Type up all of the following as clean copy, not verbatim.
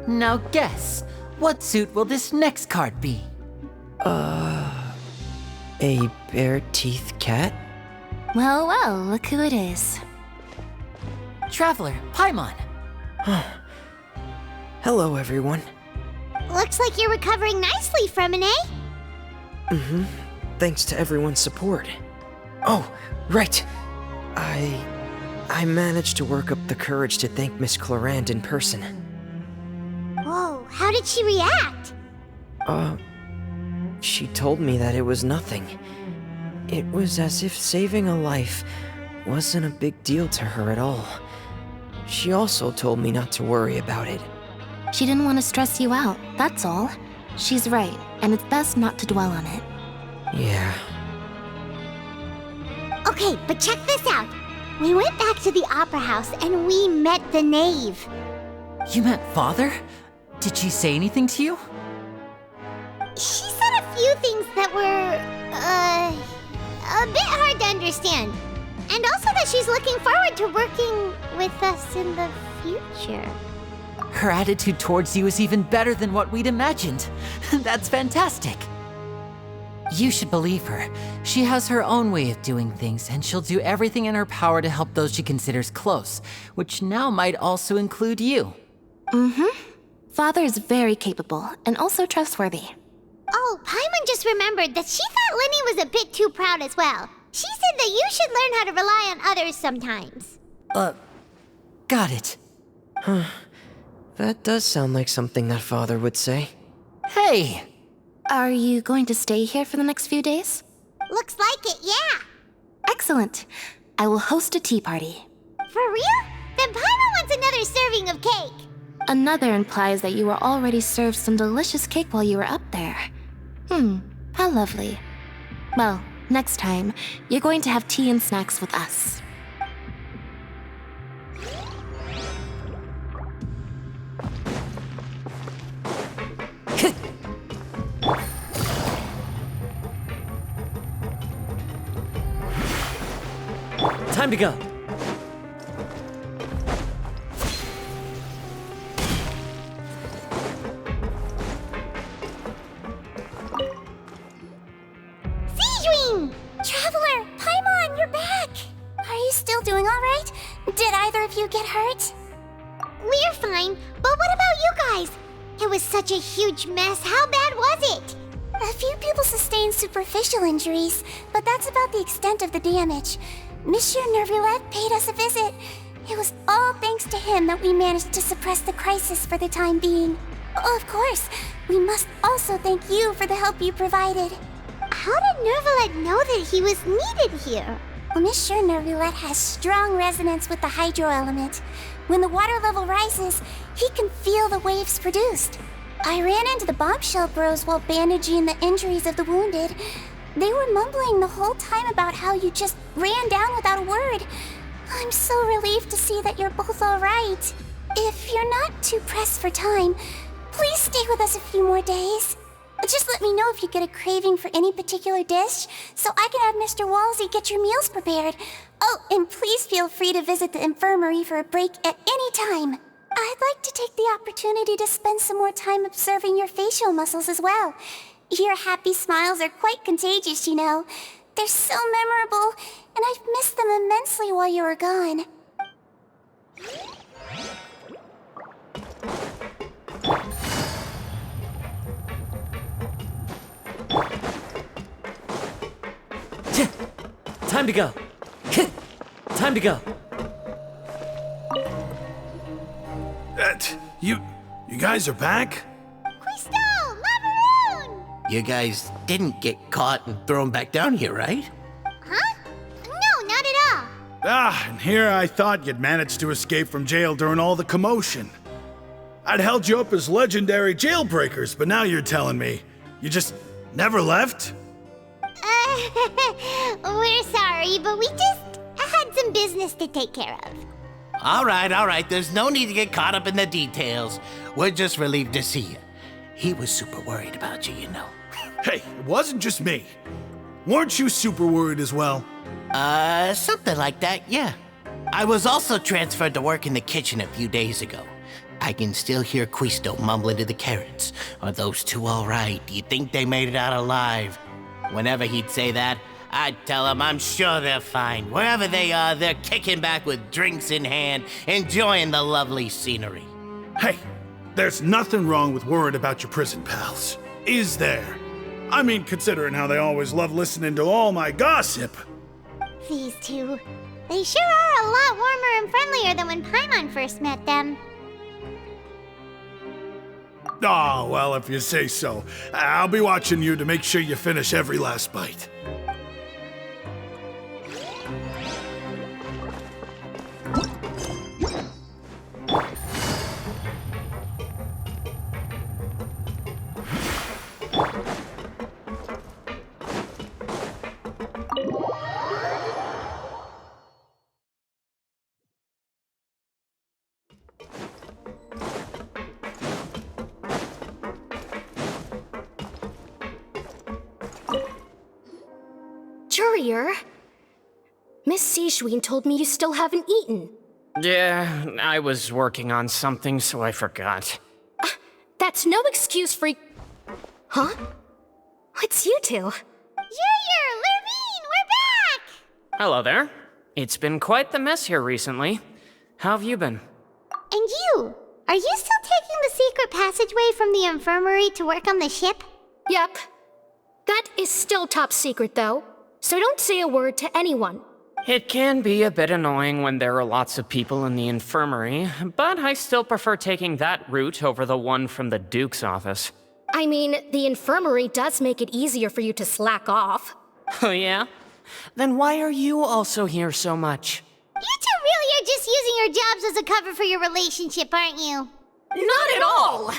Now guess, what suit will this next card be? A bare-teeth cat? Well, well, look who it is. Traveler, Paimon. Hello, everyone. Looks like you're recovering nicely from it, eh? Thanks to everyone's support. Oh, right. I managed to work up the courage to thank Miss Clarand in person. Whoa, how did she react? She told me that it was nothing. It was as if saving a life wasn't a big deal to her at all. She also told me not to worry about it. She didn't want to stress you out, that's all. She's right, and it's best not to dwell on it. Yeah. Okay, but check this out. We went back to the opera house and we met the knave. You met Father? Did she say anything to you? She said a few things that were, a bit hard to understand. And also that she's looking forward to working with us in the future. Her attitude towards you is even better than what we'd imagined. That's fantastic. You should believe her. She has her own way of doing things, and she'll do everything in her power to help those she considers close, which now might also include you. Father is very capable, and also trustworthy. Oh, Paimon just remembered that she thought Lenny was a bit too proud as well. She said that you should learn how to rely on others sometimes. Got it. That does sound like something that Father would say. Hey! Are you going to stay here for the next few days? Looks like it, yeah. Excellent. I will host a tea party. For real? Then Paimon wants another serving of cake. Another implies that you were already served some delicious cake while you were up there. How lovely. Well, next time, you're going to have tea and snacks with us. Time to go. Traveler, Paimon, you're back! Are you still doing alright? Did either of you get hurt? We're fine, but what about you guys? It was such a huge mess. How bad was it? A few people sustained superficial injuries, but that's about the extent of the damage. Monsieur Nervulette paid us a visit. It was all thanks to him that we managed to suppress the crisis for the time being. Of course, we must also thank you for the help you provided. How did Nervulette know that he was needed here? Well, Monsieur Nervulette has strong resonance with the hydro element. When the water level rises, he can feel the waves produced. I ran into the bombshell bros while bandaging the injuries of the wounded. They were mumbling the whole time about how you just ran down without a word. I'm so relieved to see that you're both all right. If you're not too pressed for time, please stay with us a few more days. Just let me know if you get a craving for any particular dish, so I can have Mr. Walsey get your meals prepared. Oh, and please feel free to visit the infirmary for a break at any time. I'd like to take the opportunity to spend some more time observing your facial muscles as well. Your happy smiles are quite contagious, you know. They're so memorable, and I've missed them immensely while you were gone. Time to go. Time to go. You guys are back? Crystal! Macaroon! You guys didn't get caught and thrown back down here, right? Huh? No, not at all. And here I thought you'd managed to escape from jail during all the commotion. I'd held you up as legendary jailbreakers, but now you're telling me you just never left? We're sorry, but we just had some business to take care of. All right. There's no need to get caught up in the details. We're just relieved to see you. He was super worried about you, you know. Hey, it wasn't just me. Weren't you super worried as well? Something like that, yeah. I was also transferred to work in the kitchen a few days ago. I can still hear Quisto mumbling to the carrots. Are those two all right? Do you think they made it out alive? Whenever he'd say that, I'd tell him I'm sure they're fine. Wherever they are, they're kicking back with drinks in hand, enjoying the lovely scenery. Hey, there's nothing wrong with worrying about your prison pals, is there? I mean, considering how they always love listening to all my gossip. These two, they sure are a lot warmer and friendlier than when Paimon first met them. Oh, well, if you say so. I'll be watching you to make sure you finish every last bite. Courier, Miss Sijwin told me you still haven't eaten. Yeah, I was working on something, so I forgot. That's no excuse for... Huh? It's you two. Junior, Lurvine, we're back! Hello there. It's been quite the mess here recently. How have you been? And you? Are you still taking the secret passageway from the infirmary to work on the ship? Yep. That is still top secret, though. So don't say a word to anyone. It can be a bit annoying when there are lots of people in the infirmary, but I still prefer taking that route over the one from the Duke's office. I mean, the infirmary does make it easier for you to slack off. Oh yeah? Then why are you also here so much? You two really are just using your jobs as a cover for your relationship, aren't you? Not at all!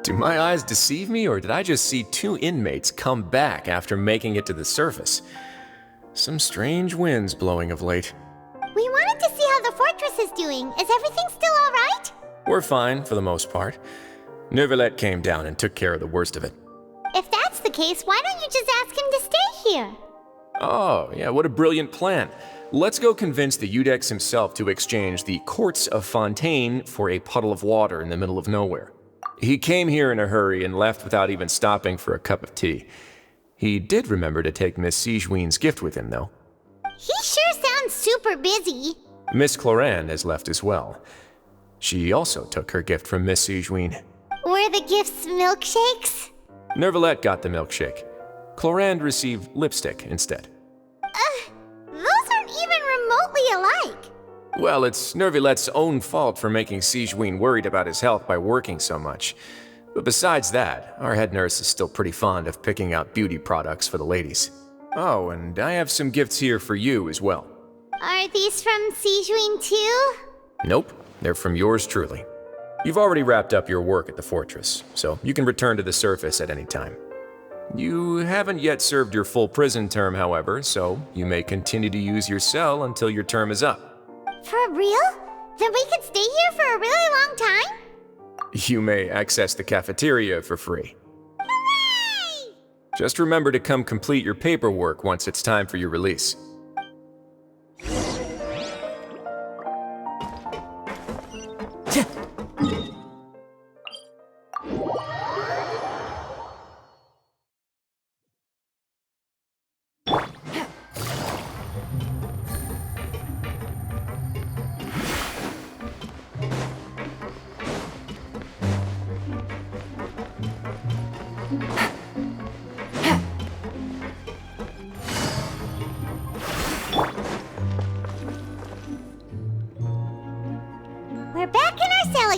Do my eyes deceive me, or did I just see two inmates come back after making it to the surface? Some strange winds blowing of late. We wanted to see how the fortress is doing. Is everything still all right? We're fine, for the most part. Neuvillette came down and took care of the worst of it. If that's the case, why don't you just ask him to stay here? Oh, yeah, what a brilliant plan. Let's go convince the Eudex himself to exchange the Courts of Fontaine for a puddle of water in the middle of nowhere. He came here in a hurry and left without even stopping for a cup of tea. He did remember to take Miss Sijwin's gift with him, though. He sure sounds super busy. Miss Cloran has left as well. She also took her gift from Miss Sijwin. Were the gifts milkshakes? Neuvillette got the milkshake. Clorand received lipstick instead. Those aren't even remotely alike. Well, it's Neuvillette's own fault for making Sijwin worried about his health by working so much. But besides that, our head nurse is still pretty fond of picking out beauty products for the ladies. Oh, and I have some gifts here for you as well. Are these from Sijwin too? Nope, they're from yours truly. You've already wrapped up your work at the fortress, so you can return to the surface at any time. You haven't yet served your full prison term, however, so you may continue to use your cell until your term is up. For real? Then we could stay here for a really long time? You may access the cafeteria for free. Hooray! Just remember to come complete your paperwork once it's time for your release.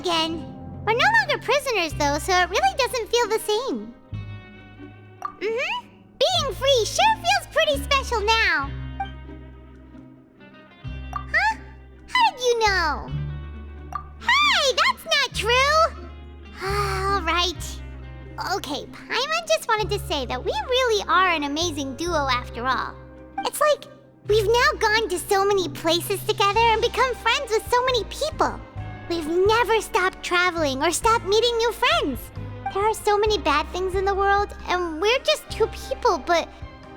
again. We're no longer prisoners, though, so it really doesn't feel the same. Being free sure feels pretty special now. Huh? How did you know? Hey, that's not true! Alright. Okay, Paimon just wanted to say that we really are an amazing duo after all. It's like we've now gone to so many places together and become friends with so many people. We've never stopped traveling or stopped meeting new friends. There are so many bad things in the world, and we're just two people, but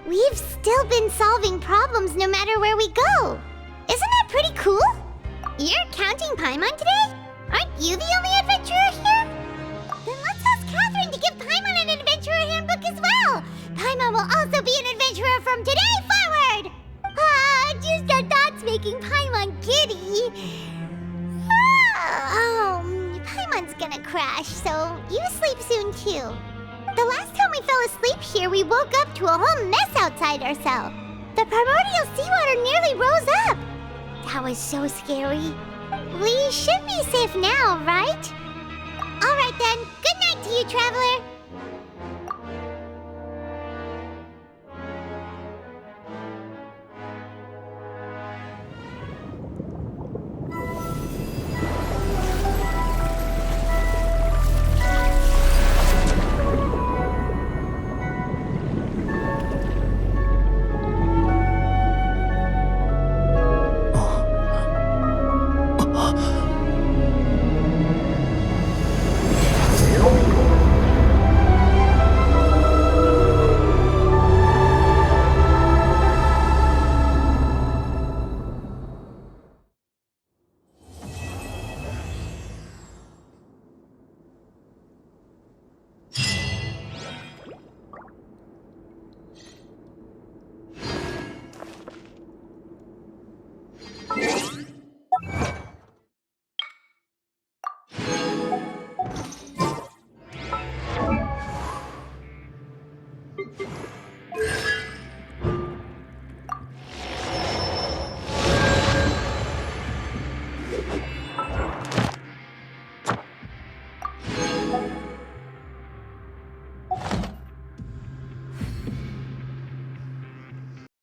we've still been solving problems no matter where we go. Isn't that pretty cool? You're counting Paimon today? Aren't you the only adventurer here? Then let's ask Catherine to give Paimon an adventurer handbook as well. Paimon will also be an adventurer from today forward. Just the thoughts making Paimon giddy. Paimon's gonna crash, so you sleep soon too. The last time we fell asleep here, we woke up to a whole mess outside our cell. The primordial seawater nearly rose up. That was so scary. We should be safe now, right? Alright then, good night to you, traveler.